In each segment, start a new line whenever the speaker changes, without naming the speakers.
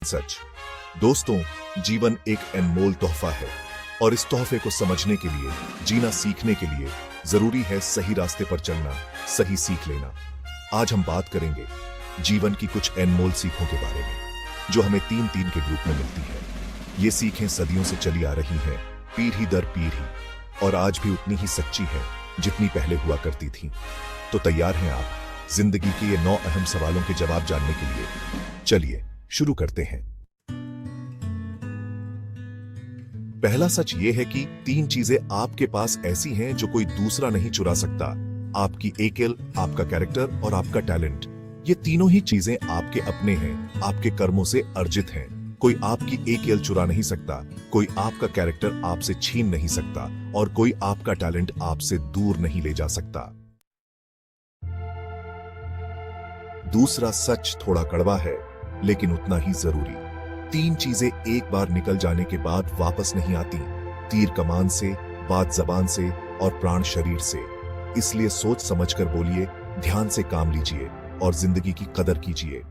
सच। दोस्तों, जीवन एक अनमोल तोहफा है और इस तोहफे को समझने के लिए, जीना सीखने के लिए जरूरी है सही रास्ते पर चलना, सही सीख लेना। आज हम बात करेंगे जीवन की कुछ अनमोल सीखों के बारे में, जो हमें तीन तीन के ग्रुप में मिलती है। ये सीखें सदियों से चली आ रही हैं, पीढ़ी दर पीढ़ी, और आज भी उतनी ही सच्ची है जितनी पहले हुआ करती थी। तो तैयार हैं आप जिंदगी के ये 9 अहम सवालों के जवाब जानने के लिए? चलिए शुरू करते हैं। पहला सच ये है कि 3 चीजें आपके पास ऐसी हैं जो कोई दूसरा नहीं चुरा सकता। आपकी अकेल, आपका कैरेक्टर और आपका टैलेंट। ये तीनों ही चीजें आपके अपने हैं, आपके कर्मों से अर्जित हैं। कोई आपकी अकेल चुरा नहीं सकता, कोई आपका कैरेक्टर आपसे छीन नहीं सकता और कोई आपका टैलेंट आपसे दूर नहीं ले जा सकता। दूसरा सच थोड़ा कड़वा है, लेकिन उतना ही जरूरी। 3 चीजें एक बार निकल जाने के बाद वापस नहीं आती। तीर कमान से, बात जबान से और प्राण शरीर से। इसलिए सोच समझकर बोलिए, ध्यान से काम लीजिए और जिंदगी की कदर कीजिए।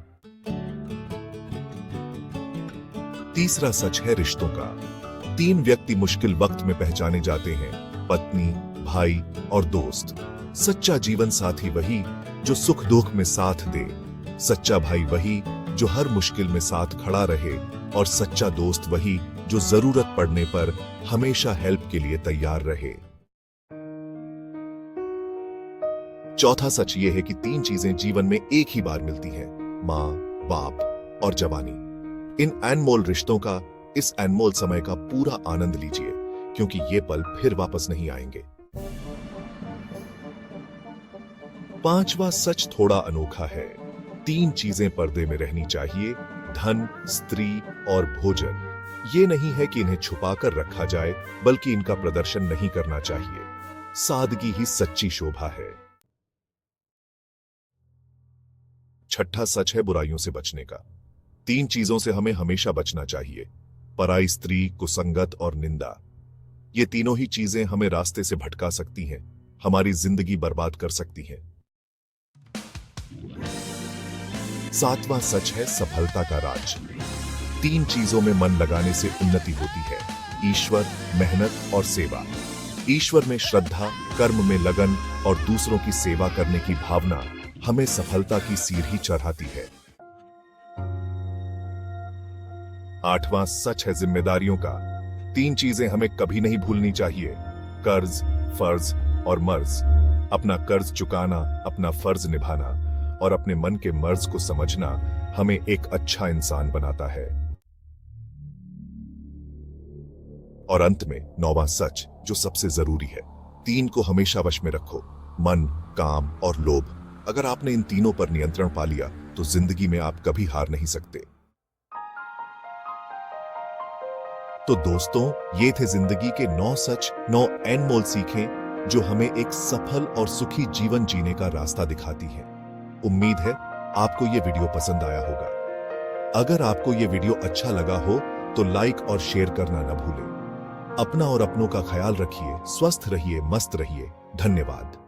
तीसरा सच है रिश्तों का। 3 व्यक्ति मुश्किल वक्त में पहचाने जाते हैं, पत्नी, भाई और दोस्त। सच्चा जीवन साथी वही जो सुख दुख में साथ दे, सच्चा भाई वही जो हर मुश्किल में साथ खड़ा रहे, और सच्चा दोस्त वही जो जरूरत पड़ने पर हमेशा हेल्प के लिए तैयार रहे। चौथा सच यह है कि 3 चीजें जीवन में एक ही बार मिलती हैं, मां, बाप और जवानी। इन अनमोल रिश्तों का, इस अनमोल समय का पूरा आनंद लीजिए, क्योंकि ये पल फिर वापस नहीं आएंगे। 5वां सच थोड़ा अनोखा है। 3 चीजें पर्दे में रहनी चाहिए, धन, स्त्री और भोजन। ये नहीं है कि इन्हें छुपाकर रखा जाए, बल्कि इनका प्रदर्शन नहीं करना चाहिए। सादगी ही सच्ची शोभा है। छठा सच है बुराइयों से बचने का। 3 चीजों से हमें हमेशा बचना चाहिए, पराई स्त्री, कुसंगत और निंदा। ये तीनों ही चीजें हमें रास्ते से भटका सकती हैं, हमारी जिंदगी बर्बाद कर सकती हैं। 7वां सच है सफलता का राज। 3 चीजों में मन लगाने से उन्नति होती है, ईश्वर, मेहनत और सेवा। ईश्वर में श्रद्धा, कर्म में लगन और दूसरों की सेवा करने की भावना हमें सफलता की सीढ़ी चढ़ाती है। 8वां सच है जिम्मेदारियों का। 3 चीजें हमें कभी नहीं भूलनी चाहिए, कर्ज, फर्ज और मर्ज। अपना कर्ज चुकाना, अपना फर्ज निभाना और अपने मन के मर्ज को समझना हमें एक अच्छा इंसान बनाता है। और अंत में 9वां सच, जो सबसे जरूरी है, 3 को हमेशा वश में रखो, मन, काम और लोभ। अगर आपने इन तीनों पर नियंत्रण पा लिया तो जिंदगी में आप कभी हार नहीं सकते। तो दोस्तों, ये थे जिंदगी के 9 सच, 9 अनमोल सीखें जो हमें एक सफल और सुखी जीवन जीने का रास्ता दिखाती हैं। उम्मीद है आपको ये वीडियो पसंद आया होगा। अगर आपको ये वीडियो अच्छा लगा हो तो लाइक और शेयर करना न भूलें। अपना और अपनों का ख्याल रखिए, स्वस्थ रहिए, मस्त रहिए। धन्यवाद।